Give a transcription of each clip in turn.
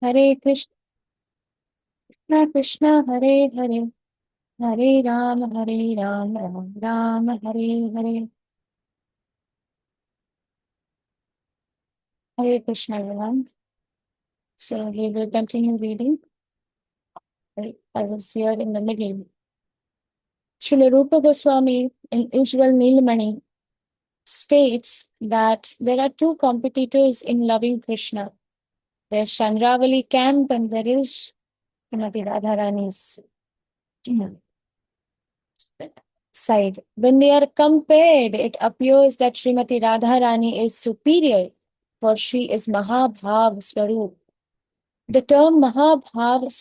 Hare Krishna, Hare Hare, Hare Ram, Ram Ram, Hare Hare. Hare Krishna, everyone. So we will continue reading. I was here in the middle. Srila Rupa Goswami in Ujjwal Neelamani states that there are two competitors in loving Krishna. There's Chandravali camp and there is Srimati Radharani's side. When they are compared, it appears that Srimati Radharani is superior, for she is Mahabhav Swarup. The term Mahabhav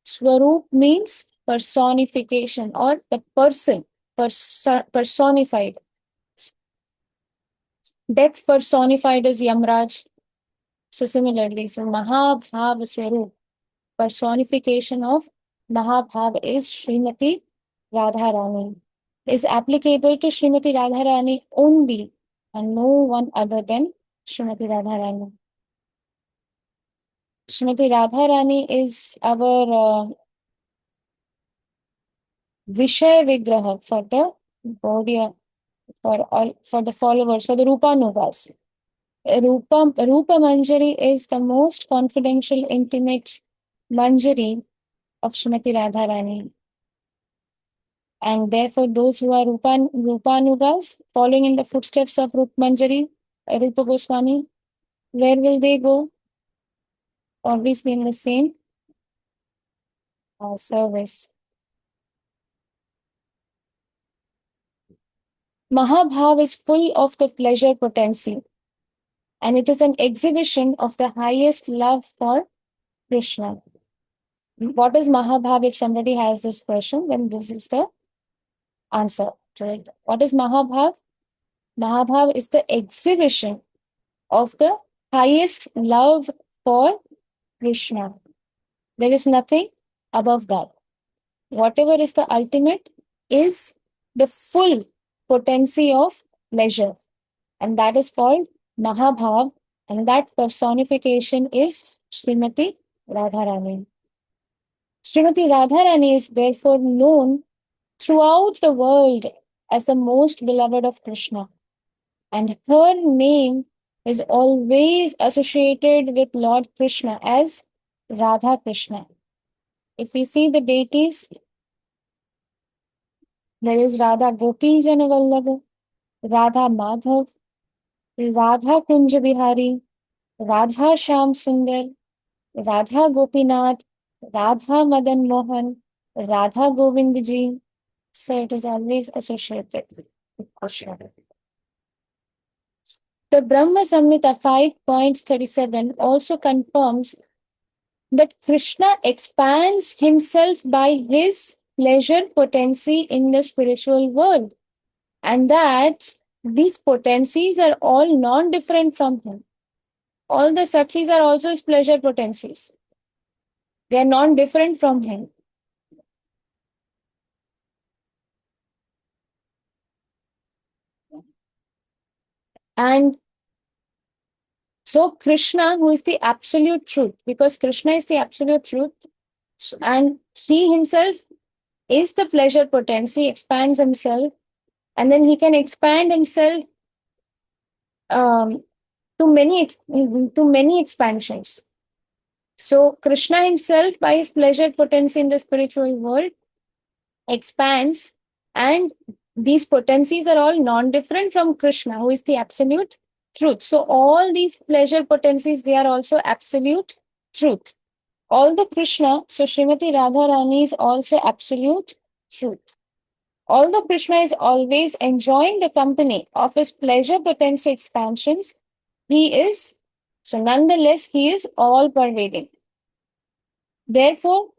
Swarup means personification or the person, personified. Death personified as Yamraj. So similarly, so Mahabhav Swarup, personification of Mahabhav is Srimati Radharani, is applicable to Srimati Radharani only and no one other than Srimati Radharani. Srimati Radharani is our Vishay Vigraha for the Gaudiya, for the followers, for the Rupanugas. Rupa Manjari is the most confidential, intimate Manjari of Srimati Radharani. And therefore, those who are Rupanugas, following in the footsteps of Rup Manjari, Rupa Goswami, where will they go? Obviously, in the same service. Mahabhav is full of the pleasure potency, and it is an exhibition of the highest love for Krishna. What is Mahabhav? If somebody has this question, then this is the answer to it. What is Mahabhav? Mahabhav is the exhibition of the highest love for Krishna. There is nothing above that. Whatever is the ultimate is the full potency of pleasure. And that is called Mahabhav. And that personification is Srimati Radharani. Srimati Radharani is therefore known throughout the world as the most beloved of Krishna. And her name is always associated with Lord Krishna as Radha Krishna. If we see the deities, there is Radha Gopi Janavallabha, Radha Madhav, Radha Kunja Bihari, Radha Shyam Sundar, Radha Gopinath, Radha Madan Mohan, Radha Govind Ji. So it is always associated with Krishna. The Brahma Samhita 5.37 also confirms that Krishna expands himself by his pleasure potency in the spiritual world, and that these potencies are all non-different from him. All the Sakhis are also his pleasure potencies. They are non-different from him. And so Krishna, who is the absolute truth, because Krishna is the absolute truth, and he himself is the pleasure potency, expands himself, and then he can expand himself to many expansions. So Krishna himself, by his pleasure potency in the spiritual world, expands, and these potencies are all non-different from Krishna, who is the absolute truth. So all these pleasure potencies, they are also absolute truth. Although Krishna, so Srimati Radharani is also absolute truth. Although Krishna is always enjoying the company of his pleasure potency expansions, nonetheless, he is all pervading. Therefore,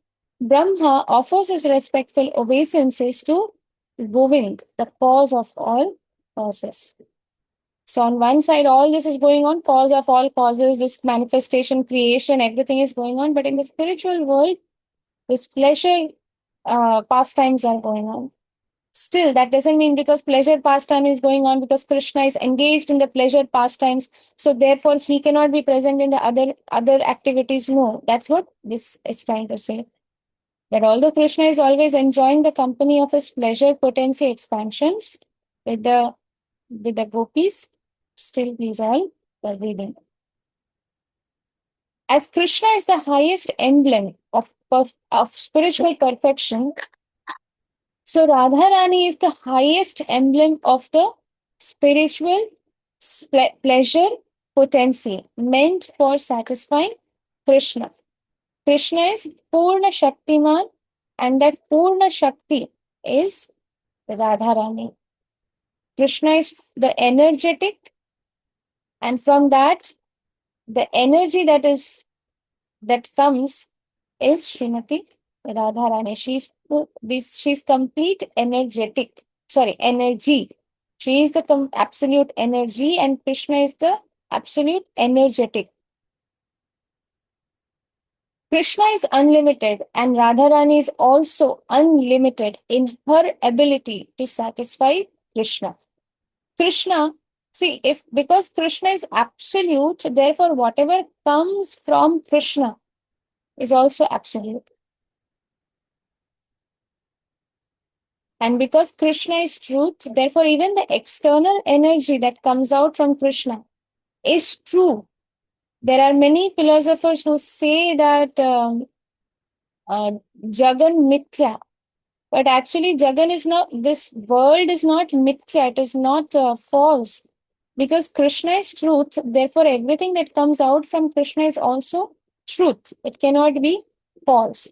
Brahma offers his respectful obeisances to Govind, the cause of all causes. So, on one side, all this is going on, cause of all causes, this manifestation, creation, everything is going on. But in the spiritual world, this pleasure pastimes are going on. Still, that doesn't mean because pleasure pastime is going on, because Krishna is engaged in the pleasure pastimes, so therefore he cannot be present in the other activities. No, that's what this is trying to say. That although Krishna is always enjoying the company of his pleasure potency expansions with the gopis, still these all are reading. As Krishna is the highest emblem of spiritual perfection, so Radharani is the highest emblem of the spiritual pleasure potency meant for satisfying Krishna. Krishna is Purna Shaktiman, and that Purna Shakti is Radharani. Krishna is the energetic, and from that, the energy that comes is Srimati Radharani. She's complete energetic. Sorry, energy. She is the absolute energy, and Krishna is the absolute energetic. Krishna is unlimited, and Radharani is also unlimited in her ability to satisfy Krishna. Krishna, see, if because Krishna is absolute, therefore whatever comes from Krishna is also absolute. And because Krishna is truth, therefore even the external energy that comes out from Krishna is true. There are many philosophers who say that Jagan Mithya, but actually Jagan is not, this world is not Mithya, it is not false. Because Krishna is truth, therefore everything that comes out from Krishna is also truth. It cannot be false.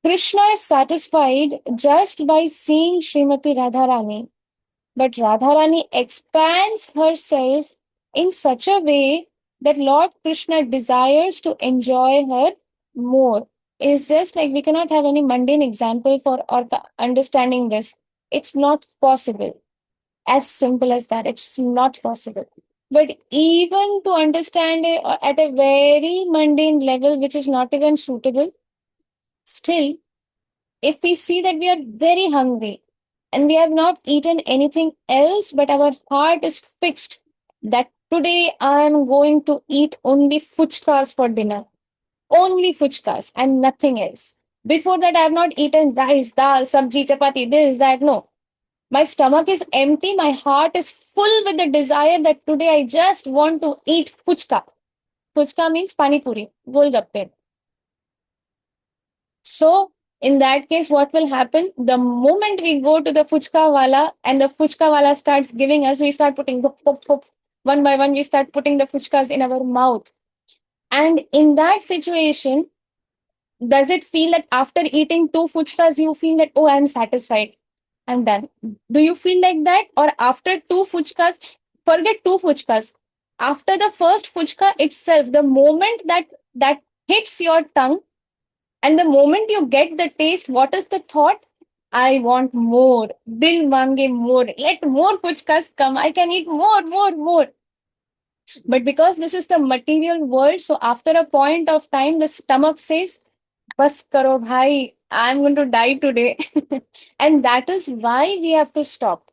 Krishna is satisfied just by seeing Srimati Radharani, but Radharani expands herself in such a way that Lord Krishna desires to enjoy her more. It's just like we cannot have any mundane example for understanding this. It's not possible. As simple as that. It's not possible. But even to understand it at a very mundane level, which is not even suitable, still, if we see that we are very hungry and we have not eaten anything else, but our heart is fixed that today I am going to eat only fuchkas for dinner, only fuchkas and nothing else. Before that, I have not eaten rice, dal, sabji, chapati, this, that. No. My stomach is empty. My heart is full with the desire that today I just want to eat fuchka. Fuchka means pani puri, golgappe. So, in that case, what will happen? The moment we go to the fuchka wala and the fuchka wala starts giving us, we start putting one by one, we start putting the fuchkas in our mouth. And in that situation, does it feel that after eating two fuchkas, you feel that, oh, I'm satisfied, I'm done? Do you feel like that? Or after two fuchkas, forget two fuchkas. After the first fuchka itself, the moment that hits your tongue, and the moment you get the taste, what is the thought? I want more. Dil mange more. Let more fuchkas come. I can eat more, more, more. But because this is the material world, so after a point of time, the stomach says, Bas karo bhai, I'm going to die today. And that is why we have to stop.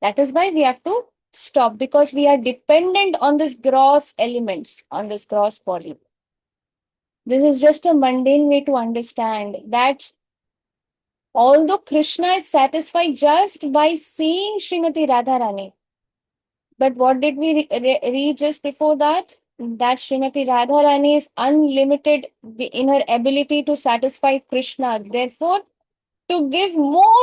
That is why we have to stop, because we are dependent on this gross elements, on this gross body. This is just a mundane way to understand that although Krishna is satisfied just by seeing Srimati Radharani, but what did we read just before that? That Srimati Radharani is unlimited in her ability to satisfy Krishna. Therefore, to give more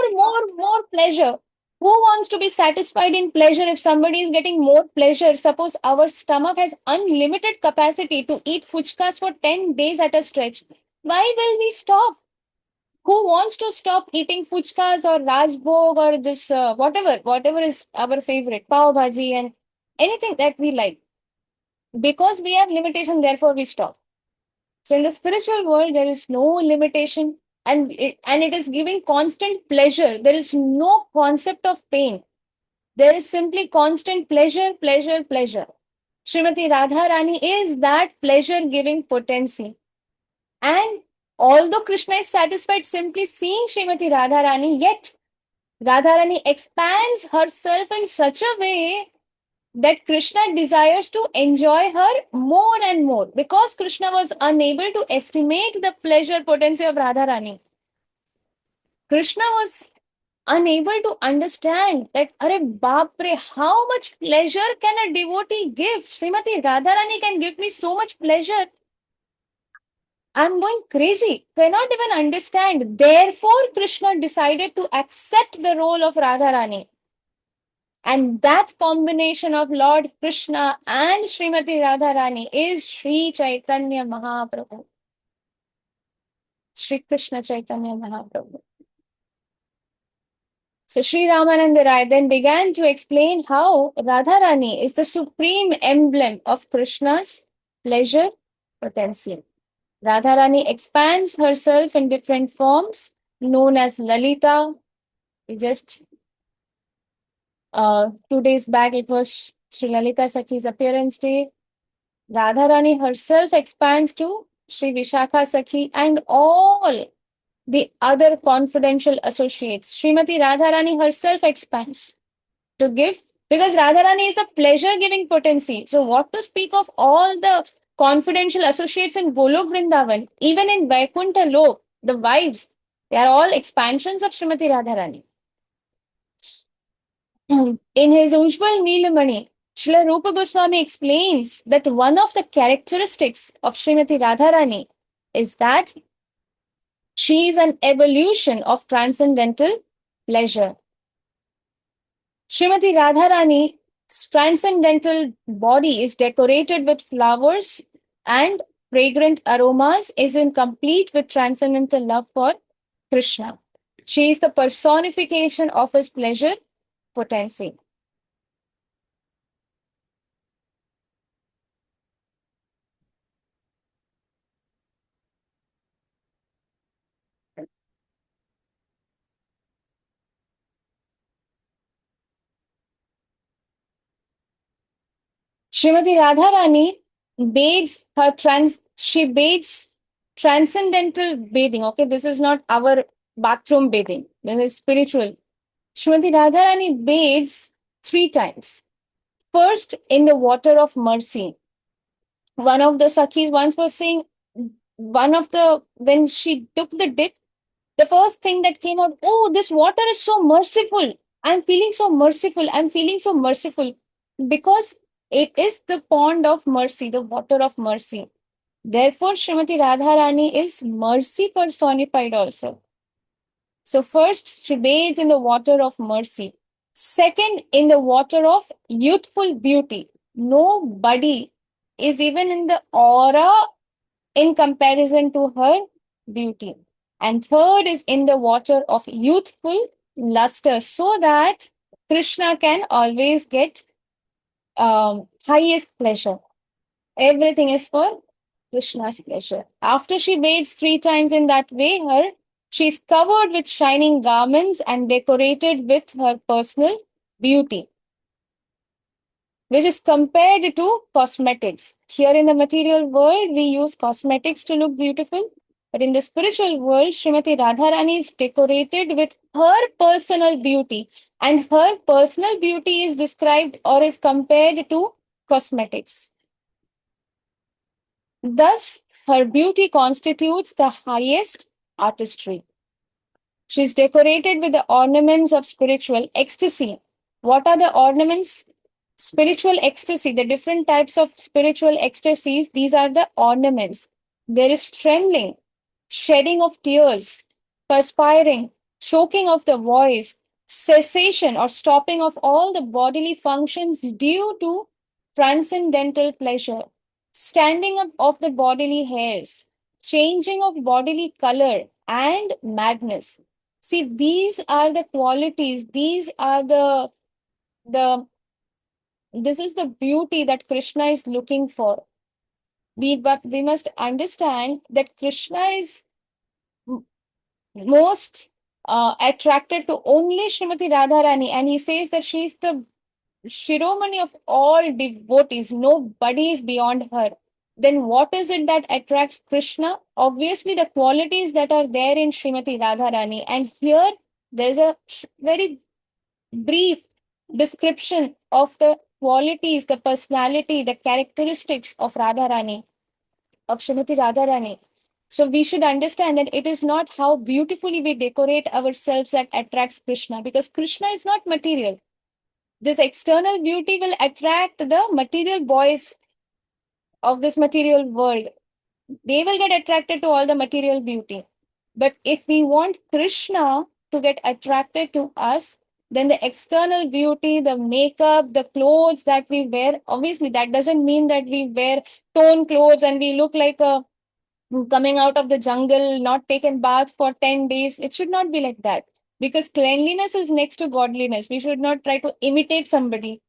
pleasure. Who wants to be satisfied in pleasure if somebody is getting more pleasure? Suppose our stomach has unlimited capacity to eat fuchkas for 10 days at a stretch. Why will we stop? Who wants to stop eating fuchkas or rajbhog or this whatever is our favorite, pav bhaji and anything that we like? Because we have limitation, therefore we stop. So in the spiritual world, there is no limitation, and it is giving constant pleasure. There is no concept of pain. There is simply constant pleasure, pleasure, pleasure. Srimati Radharani is that pleasure giving potency. And Although Krishna is satisfied simply seeing Srimati Radharani, yet Radharani expands herself in such a way that Krishna desires to enjoy her more and more, because Krishna was unable to estimate the pleasure potency of Radharani. Krishna was unable to understand that, Are Bapre, how much pleasure can a devotee give? Srimati Radharani can give me so much pleasure. I'm going crazy. Cannot even understand. Therefore, Krishna decided to accept the role of Radharani. And that combination of Lord Krishna and Srimati Radharani is Sri Chaitanya Mahaprabhu. Sri Krishna Chaitanya Mahaprabhu. So Sri Ramananda Rai then began to explain how Radharani is the supreme emblem of Krishna's pleasure potency. Radharani expands herself in different forms, known as Lalita. We just 2 days back, it was Sri Lalita Sakhi's appearance day. Radharani herself expands to Sri Vishakha Sakhi and all the other confidential associates. Srimati Radharani herself expands to give, because Radharani is the pleasure giving potency. So, what to speak of all the confidential associates in Golok Vrindavan, even in Vaikuntha Lok, the wives, they are all expansions of Srimati Radharani. In his Ujjwal Neelamani, Srila Rupa Goswami explains that one of the characteristics of Srimati Radharani is that she is an evolution of transcendental pleasure. Srimati Radharani's transcendental body is decorated with flowers and fragrant aromas, is incomplete with transcendental love for Krishna. She is the personification of his pleasure potency. Srimati Radharani she bathes transcendental bathing. Okay, this is not our bathroom bathing. This is spiritual. Srimati Radharani bathes 3 times. First, in the water of mercy. One of the Sakhis once was saying, when she took the dip, the first thing that came out, oh, this water is so merciful. I'm feeling so merciful. I'm feeling so merciful. Because it is the pond of mercy, the water of mercy. Therefore, Srimati Radharani is mercy personified also. So first, she bathes in the water of mercy. Second, in the water of youthful beauty. Nobody is even in the aura in comparison to her beauty. And third is in the water of youthful luster, so that Krishna can always get highest pleasure. Everything is for Krishna's pleasure. After she bathes 3 times in that way, she's covered with shining garments and decorated with her personal beauty, which is compared to cosmetics. Here in the material world, we use cosmetics to look beautiful. But in the spiritual world, Srimati Radharani is decorated with her personal beauty. And her personal beauty is described or is compared to cosmetics. Thus, her beauty constitutes the highest artistry. She is decorated with the ornaments of spiritual ecstasy. What are the ornaments? Spiritual ecstasy, the different types of spiritual ecstasies, these are the ornaments. There is trembling, shedding of tears, perspiring, choking of the voice, cessation or stopping of all the bodily functions due to transcendental pleasure, standing up of the bodily hairs, changing of bodily color, and madness. See, these are the qualities, this is the beauty that Krishna is looking for. But we must understand that Krishna is most attracted to only Srimati Radharani, and he says that she is the Shiromani of all devotees. Nobody is beyond her. then what is it that attracts Krishna? Obviously, the qualities that are there in Srimati Radharani. And here there's a very brief description of the qualities, the personality, the characteristics of Radharani, of Srimati Radharani. So we should understand that it is not how beautifully we decorate ourselves that attracts Krishna, because Krishna is not material. This external beauty will attract the material boys of this material world. They will get attracted to all the material beauty. But if we want Krishna to get attracted to us, then the external beauty, the makeup, the clothes that we wear, obviously that doesn't mean that we wear torn clothes and we look like a coming out of the jungle, not taken bath for 10 days. It should not be like that, because cleanliness is next to godliness. We should not try to imitate somebody.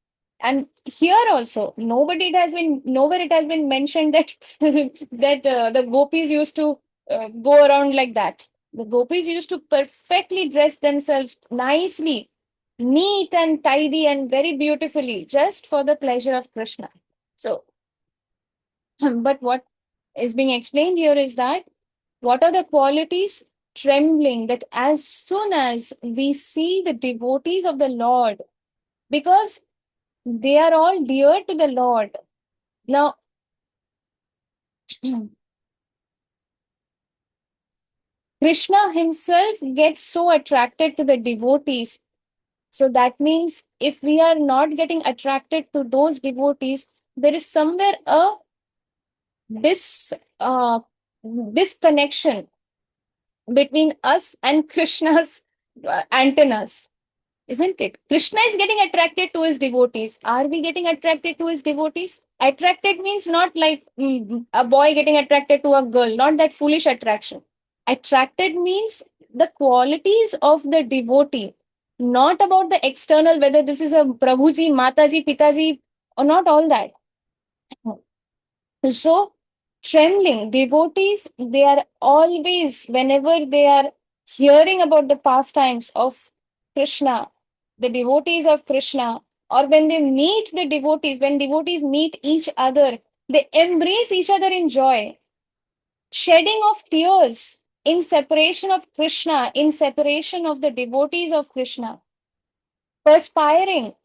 And here also, nowhere it has been mentioned that the gopis used to go around like that. The gopis used to perfectly dress themselves nicely, neat and tidy and very beautifully, just for the pleasure of Krishna. So, but what is being explained here is that what are the qualities? Trembling, that as soon as we see the devotees of the Lord, because they are all dear to the Lord. Now, Krishna himself gets so attracted to the devotees. So that means if we are not getting attracted to those devotees, there is somewhere a dis, uh, disconnection between us and Krishna's antennas. Isn't it? Krishna is getting attracted to his devotees. Are we getting attracted to his devotees? Attracted means not like a boy getting attracted to a girl, not that foolish attraction. Attracted means the qualities of the devotee, not about the external, whether this is a Prabhuji, Mataji, Pitaji, or not all that. So, trembling devotees, they are always, whenever they are hearing about the pastimes of Krishna, the devotees of Krishna, or when they meet the devotees, when devotees meet each other, they embrace each other in joy, shedding of tears in separation of Krishna, in separation of the devotees of Krishna, perspiring.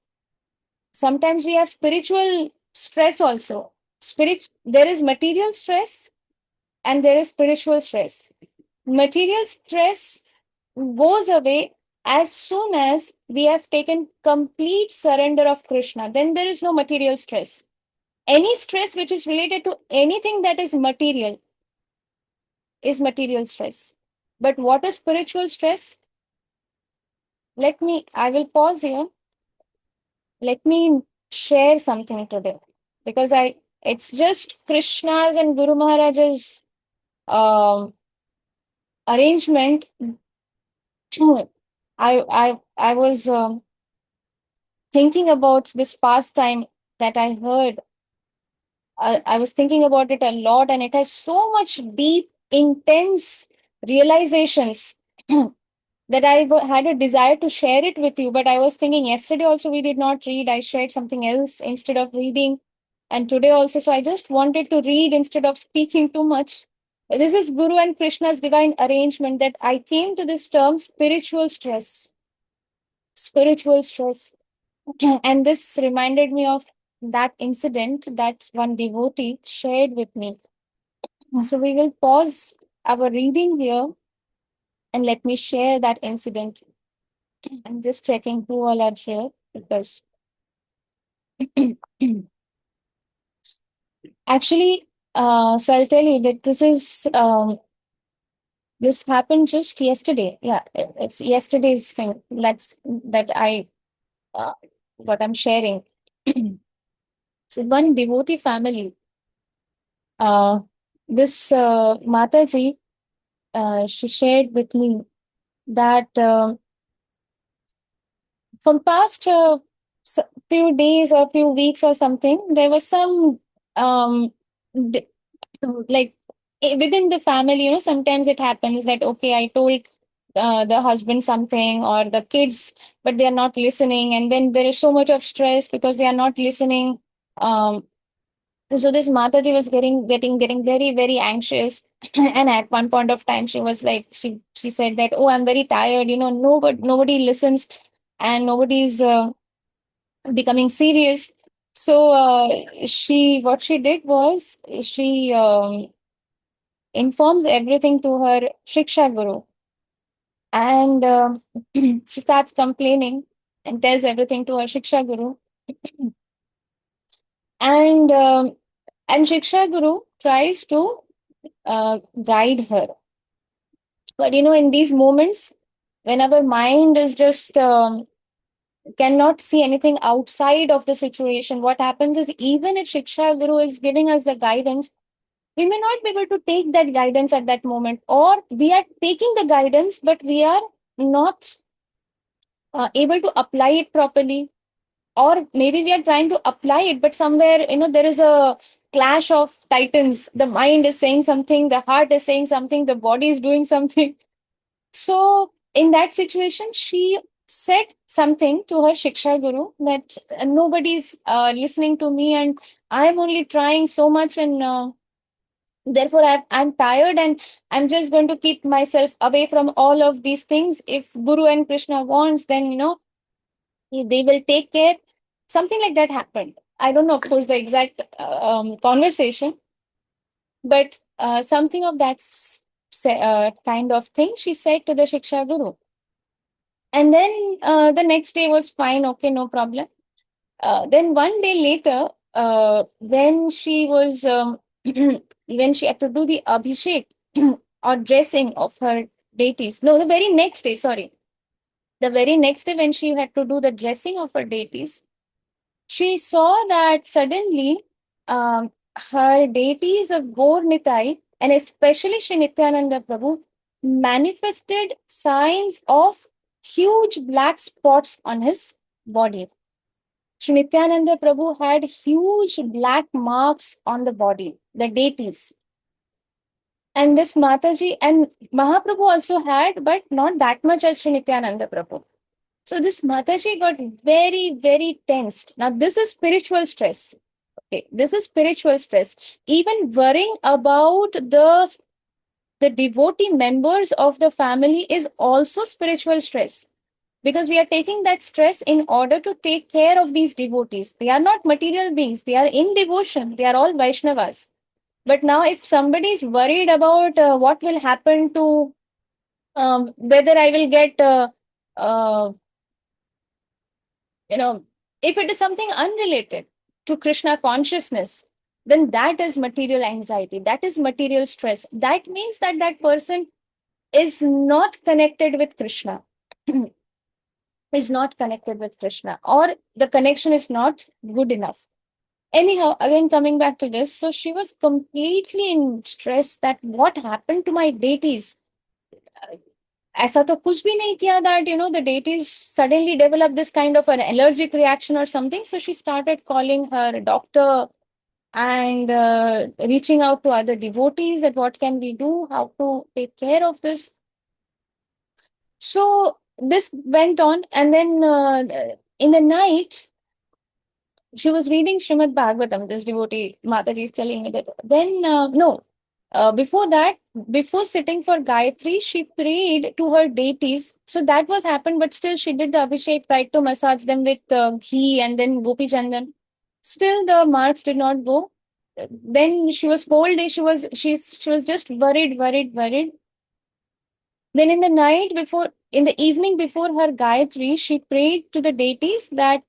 Sometimes we have spiritual stress also. There is material stress and there is spiritual stress. Material stress goes away as soon as we have taken complete surrender of Krishna. Then there is no material stress. Any stress which is related to anything that is material stress. But what is spiritual stress? I will pause here. Let me share something today, because it's just Krishna's and Guru Maharaj's um, arrangement. I was thinking about this pastime that I heard. I was thinking about it a lot, and it has so much deep, intense realizations that had a desire to share it with you. But I was thinking yesterday also we did not read. I shared something else instead of reading, and today also. So I just wanted to read instead of speaking too much. This is Guru and Krishna's divine arrangement that I came to this term spiritual stress. Spiritual stress. And this reminded me of that incident that one devotee shared with me. So we will pause our reading here and let me share that incident. I'm just checking who all are here, because actually, so I'll tell you that this happened just yesterday. Yeah, it's yesterday's thing. That I uh, what I'm sharing. So one devotee family, uh, this Mataji, she shared with me that from past few days or few weeks or something, there was some um, d- like within the family, sometimes it happens that, okay, I told the husband something or the kids, but they are not listening. And then there is so much of stress because they are not listening. Um, So this Mataji was getting very, very anxious. And at one point of time, she was like, she said that, oh, I'm very tired, nobody listens, and nobody's becoming serious. So what she did was, she informs everything to her Shiksha Guru, and she starts complaining and tells everything to her Shiksha Guru, and Shiksha Guru tries to guide her. But in these moments, when our mind is just cannot see anything outside of the situation, what happens is, even if Shiksha Guru is giving us the guidance, we may not be able to take that guidance at that moment, or we are taking the guidance, but we are not able to apply it properly, or maybe we are trying to apply it, but somewhere there is a clash of titans. The mind is saying something, the heart is saying something, the body is doing something. So in that situation, she said something to her Shiksha Guru, that nobody's listening to me, and I'm only trying so much, and therefore I'm tired, and I'm just going to keep myself away from all of these things. If Guru and Krishna wants, then they will take care. Something like that happened. I don't know, of course, the exact conversation, but something of that kind of thing she said to the Shiksha Guru. And then the next day was fine, okay, no problem. Then one day later, when she was when she had to do the abhishek or dressing of her deities. No, the very next day, sorry. The very next day, when she had to do the dressing of her deities, she saw that suddenly her deities of Gaur Nitai, and especially Sri Nityananda Prabhu, manifested signs of huge black spots on his body. Sri Nityananda Prabhu had huge black marks on the body, the deities. And this Mataji and Mahaprabhu also had, but not that much as Sri Nityananda Prabhu. So this Mataji got very, very tensed. Now, this is spiritual stress. Okay, this is spiritual stress. Even worrying about the devotee members of the family is also spiritual stress, because we are taking that stress in order to take care of these devotees. They are not material beings, they are in devotion, they are all Vaishnavas. But now, if somebody is worried about what will happen to whether I will get, uh, if it is something unrelated to Krishna consciousness, then that is material anxiety, that is material stress. That means that that person is not connected with Krishna. Is not connected with Krishna, or the connection is not good enough. Anyhow, again coming back to this, so she was completely in stress that what happened to my deities. ऐसा तो कुछ भी नहीं किया that the deities suddenly developed this kind of an allergic reaction or something. So she started calling her doctor and reaching out to other devotees that what can we do, how to take care of this. So this went on, and then in the night, she was reading Srimad Bhagavatam. This devotee Mataji is telling me that. Then no, before that, before sitting for Gayatri, she prayed to her deities. So that was happened, but still she did the Abhishek, tried to massage them with ghee and then Gopi Chandan. Still the marks did not go. Then she was whole day. She was just worried. Then in the night before, in the evening before her Gayatri, she prayed to the deities that.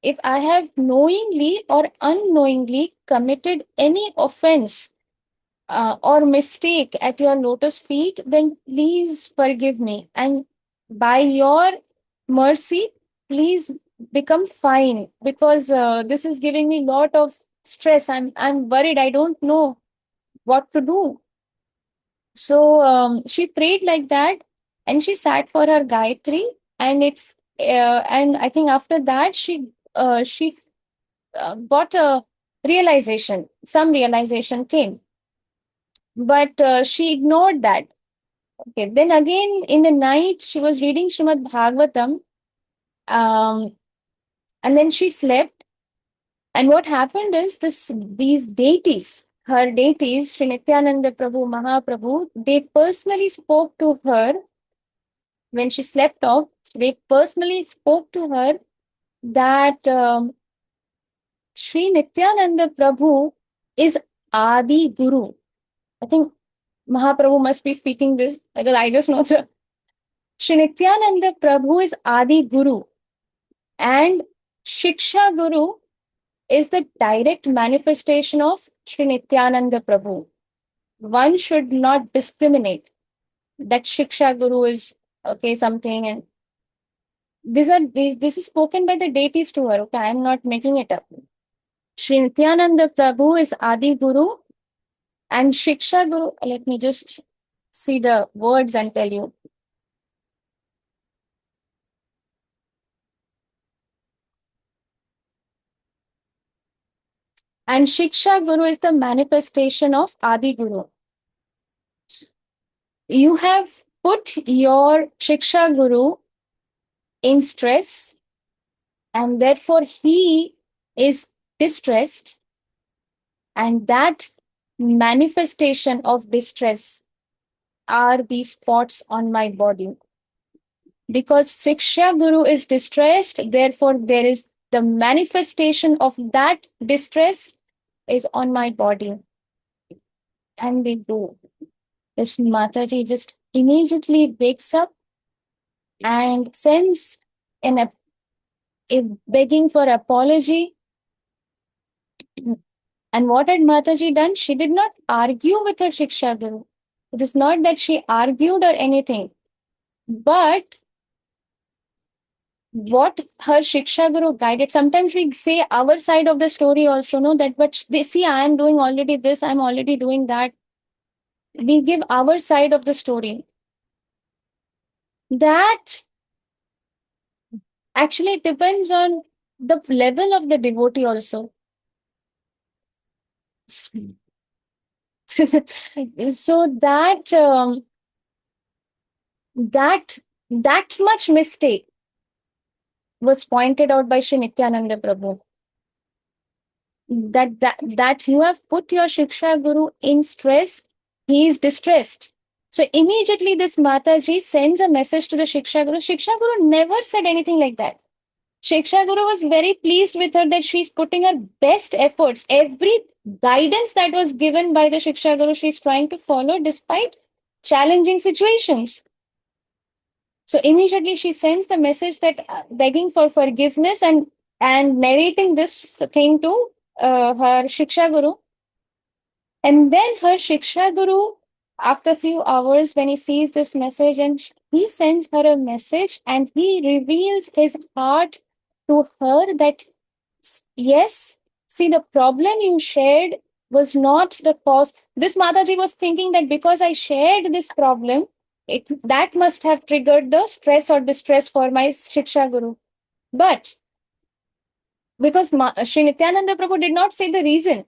If I have knowingly or unknowingly committed any offense or mistake at your lotus feet, then please forgive me. And by your mercy, please become fine, because this is giving me a lot of stress. I'm worried. I don't know what to do. So she prayed like that, and she sat for her Gayatri, and and I think after that she got a realization. Some realization came, but she ignored that. Okay. Then again in the night, she was reading Srimad Bhagavatam, um, and then she slept. And what happened is these deities, her deities, Sri Nityananda Prabhu, Mahaprabhu, they personally spoke to her when she slept off. They personally spoke to her that Sri Nityananda Prabhu is Adi Guru. I think Mahaprabhu must be speaking this because I just know, sir. Sri Nityananda Prabhu is Adi Guru, and Shiksha Guru is the direct manifestation of Sri Nityananda Prabhu. One should not discriminate that Shiksha Guru is okay something, and this is spoken by the deities to her. Okay, I am not making it up. Sri Nityananda Prabhu is Adi Guru, and Shiksha Guru. Let me just see the words and tell you. And Shiksha Guru is the manifestation of Adi Guru. You have put your Shiksha Guru in stress, and therefore he is distressed, and that manifestation of distress are these spots on my body. Because Shiksha Guru is distressed, therefore there is the manifestation of that distress is on my body. And they do. This Mataji just immediately wakes up and sends a begging for apology. And what had Mataji done? She did not argue with her Shiksha Guru. It is not that she argued or anything, but what her Shiksha Guru guided. Sometimes we say our side of the story also, no, that but they see I am doing already this, I'm already doing that. We give our side of the story. That actually depends on the level of the devotee also. So that much mistake was pointed out by Sri Nityananda Prabhu. That you have put your Shiksha Guru in stress, he is distressed. So immediately this Mataji sends a message to the Shiksha Guru. Shiksha Guru never said anything like that. Shiksha Guru was very pleased with her that she's putting her best efforts. Every guidance that was given by the Shiksha Guru, she's trying to follow despite challenging situations. So immediately she sends the message that begging for forgiveness and narrating this thing to her Shiksha Guru. And then her Shiksha Guru, after a few hours, when he sees this message, and he sends her a message and he reveals his heart to her that, yes, see, the problem you shared was not the cause. This Mataji was thinking that because I shared this problem, that must have triggered the stress or distress for my Shiksha Guru. But because Sri Nityananda Prabhu did not say the reason,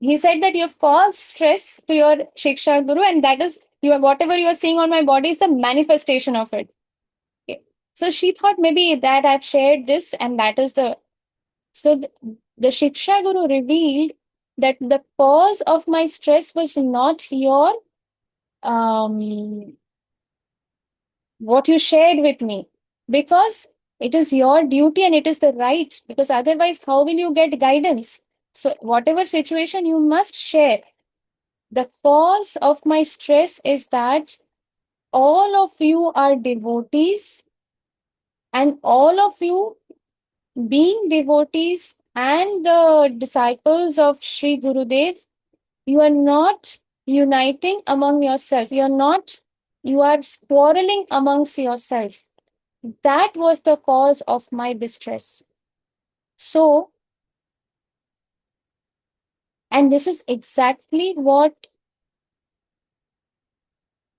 he said that you have caused stress to your Shiksha Guru, and that is whatever you are seeing on my body is the manifestation of it. Okay. So she thought maybe that I've shared this, and that is the so the Shiksha Guru revealed that the cause of my stress was not your what you shared with me, because it is your duty and it is the right, because otherwise how will you get guidance? So whatever situation you must share. The cause of my stress is that all of you are devotees, and all of you being devotees and the disciples of Sri Gurudev, you are not uniting among yourself. You are quarreling amongst yourself. That was the cause of my distress. So, and this is exactly what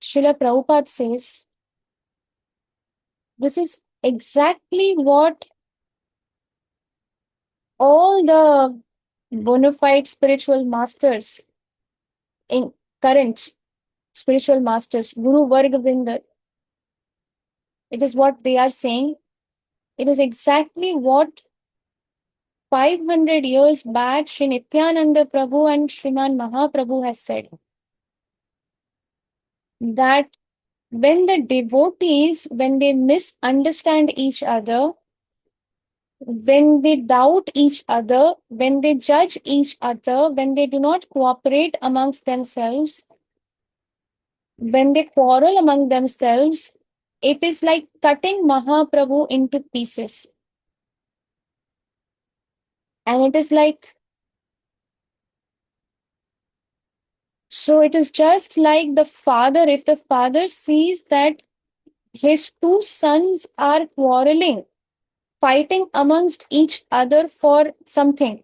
Srila Prabhupada says. This is exactly what all the bona fide spiritual masters in current spiritual masters, Guru Varga Vrinda, it is what they are saying. It is exactly what 500 years back, Sri Nityananda Prabhu and Sriman Mahaprabhu has said that when the devotees, when they misunderstand each other, when they doubt each other, when they judge each other, when they do not cooperate amongst themselves, when they quarrel among themselves, it is like cutting Mahaprabhu into pieces. And it is like, so it is just like the father, if the father sees that his two sons are quarreling, fighting amongst each other for something,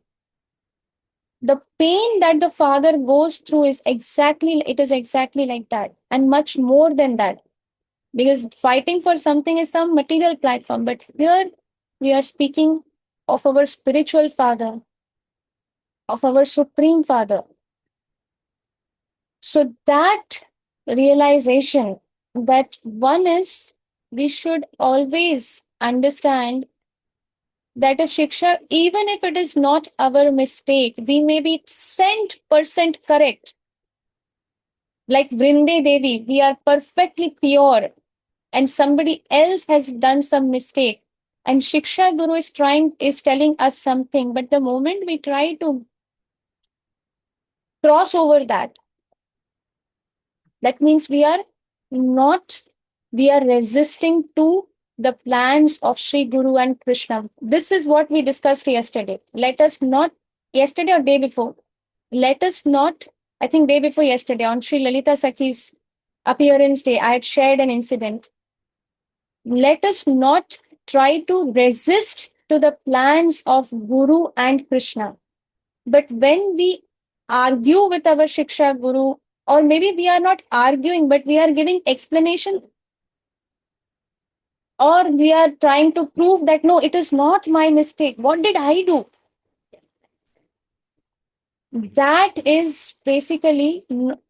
the pain that the father goes through is exactly like that, and much more than that, because fighting for something is some material platform, but here we are speaking of our spiritual father, of our supreme father. So that realization, that one is, we should always understand that if Shiksha, even if it is not our mistake, we may be 100% correct. Like Vrinde Devi, we are perfectly pure, and somebody else has done some mistake. And Shiksha Guru is telling us something, but the moment we try to cross over that, that means not, we are resisting to the plans of Sri Guru and Krishna. This is what we discussed yesterday. Let us not, yesterday or day before, let us not, I think day before yesterday, on Sri Lalita Sakhi's appearance day, I had shared an incident. Let us not try to resist to the plans of Guru and Krishna. But when we argue with our Shiksha Guru, or maybe we are not arguing, but we are giving explanation, or we are trying to prove that no, it is not my mistake. What did I do? That is basically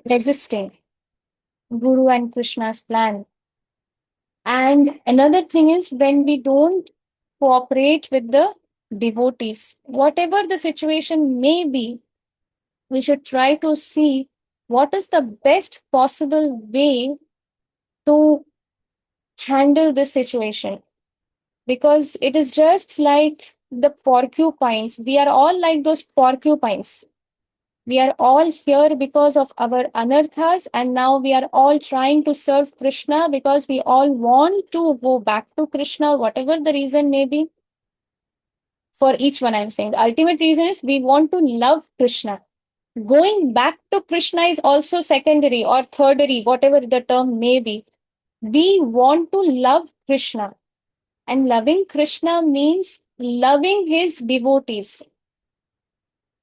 resisting Guru and Krishna's plan. And another thing is when we don't cooperate with the devotees, whatever the situation may be, we should try to see what is the best possible way to handle this situation. Because it is just like the porcupines. We are all like those porcupines. We are all here because of our anarthas, and now we are all trying to serve Krishna because we all want to go back to Krishna, whatever the reason may be. For each one, I'm saying the ultimate reason is we want to love Krishna. Going back to Krishna is also secondary or thirdary, whatever the term may be. We want to love Krishna. And loving Krishna means loving his devotees.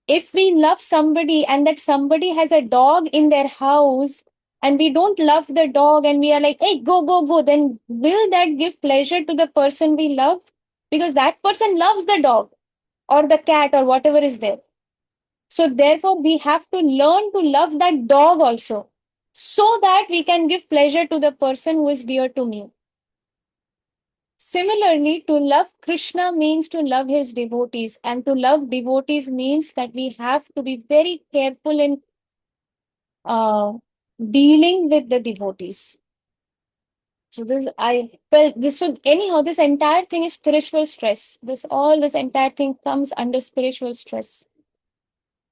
If we love somebody and that somebody has a dog in their house and we don't love the dog and we are like, hey, go, go, go, then will that give pleasure to the person we love? Because that person loves the dog or the cat or whatever is there. So, therefore, we have to learn to love that dog also so that we can give pleasure to the person who is dear to me. Similarly, to love Krishna means to love his devotees, and to love devotees means that we have to be very careful in uh, dealing with the devotees. So this I felt this should anyhow this entire thing is spiritual stress. This entire thing comes under spiritual stress.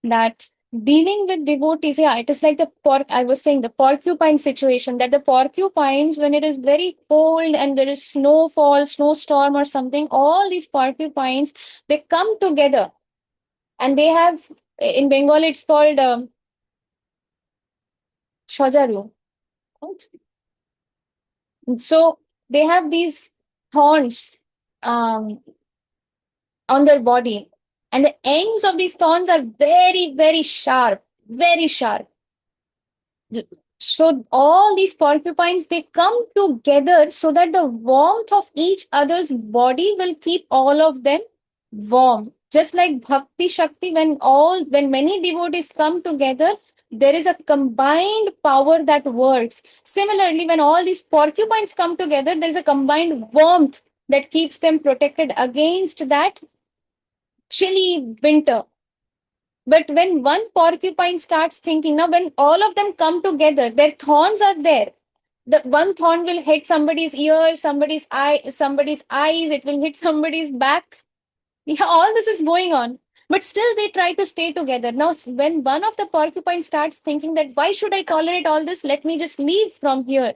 That dealing with devotees, yeah, it is like I was saying the porcupine situation, that the porcupines, when it is very cold and there is snowfall, snowstorm or something, all these porcupines, they come together and they have, in Bengal it's called shojaru. So they have these thorns um, on their body, and the ends of these thorns are very, very sharp, very sharp. So all these porcupines, they come together so that the warmth of each other's body will keep all of them warm. Just like Bhakti Shakti, when many devotees come together, there is a combined power that works. Similarly, when all these porcupines come together, there is a combined warmth that keeps them protected against that chilly winter. But when one porcupine starts thinking, now when all of them come together, their thorns are there. The one thorn will hit somebody's ear, somebody's eyes, it will hit somebody's back. Yeah, all this is going on. But still they try to stay together. Now, when one of the porcupine starts thinking that why should I tolerate all this? Let me just leave from here.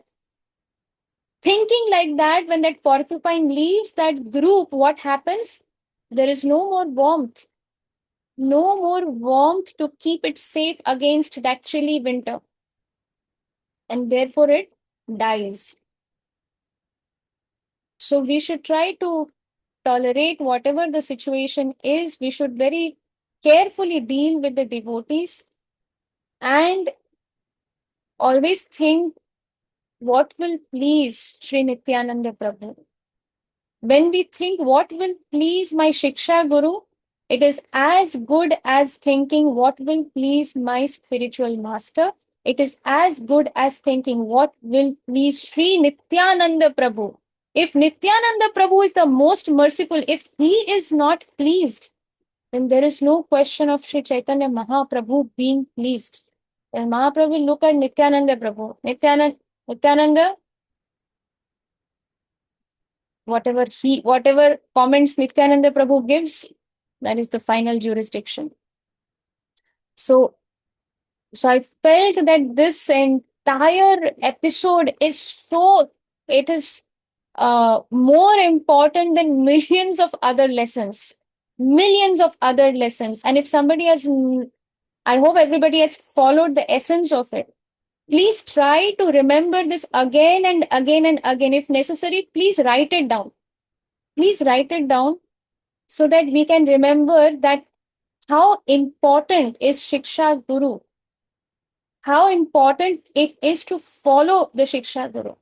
Thinking like that, when that porcupine leaves that group, what happens? There is no more warmth. No more warmth to keep it safe against that chilly winter. And therefore it dies. So we should try to tolerate whatever the situation is. We should very carefully deal with the devotees and always think what will please Sri Nityananda Prabhu. When we think what will please my Shiksha Guru, it is as good as thinking what will please my spiritual master. It is as good as thinking what will please Sri Nityananda Prabhu. If Nityananda Prabhu is the most merciful, if he is not pleased, then there is no question of Sri Chaitanya Mahaprabhu being pleased. And Mahaprabhu look at Nityananda Prabhu. Nityananda, whatever comments Nityananda Prabhu gives, that is the final jurisdiction. So, so I felt that this entire episode is it is more important than millions of other lessons. Millions of other lessons. And if somebody has, I hope everybody has followed the essence of it. Please try to remember this again and again and again. If necessary, please write it down. Please write it down so that we can remember that how important is Shiksha Guru, how important it is to follow the Shiksha Guru,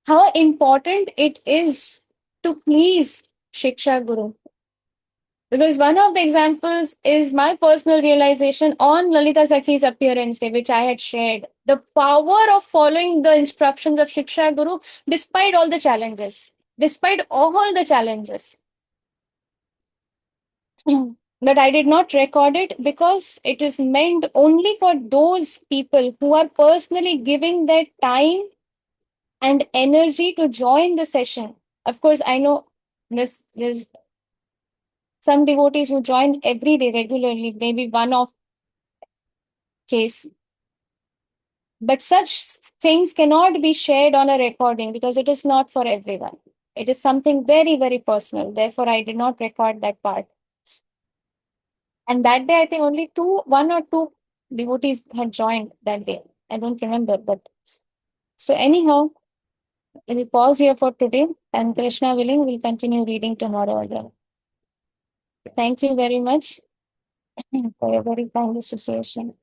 how important it is to please Shiksha Guru. Because one of the examples is my personal realization on Lalita Sakhi's appearance day, which I had shared. The power of following the instructions of Shiksha Guru despite all the challenges. Despite all the challenges. But I did not record it because it is meant only for those people who are personally giving their time and energy to join the session. Of course, I know there's some devotees who join every day regularly, maybe one off case. But such things cannot be shared on a recording because it is not for everyone. It is something very, very personal. Therefore, I did not record that part. And that day, I think only one or two devotees had joined that day. I don't remember, but so anyhow, we'll pause here for today, and Krishna willing, we'll continue reading tomorrow again. Thank you very much for your very kind association.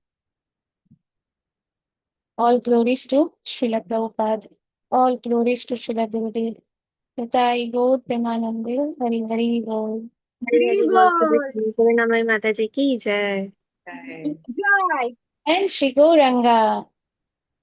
All glories to Srila Prabhupada. All glories to Srila Gurudev. Nitai Gaur Premanande, Hari Hari Bol. हरी बोल पूर्णमयी माता जी की जय। जय And Shri Gauranga.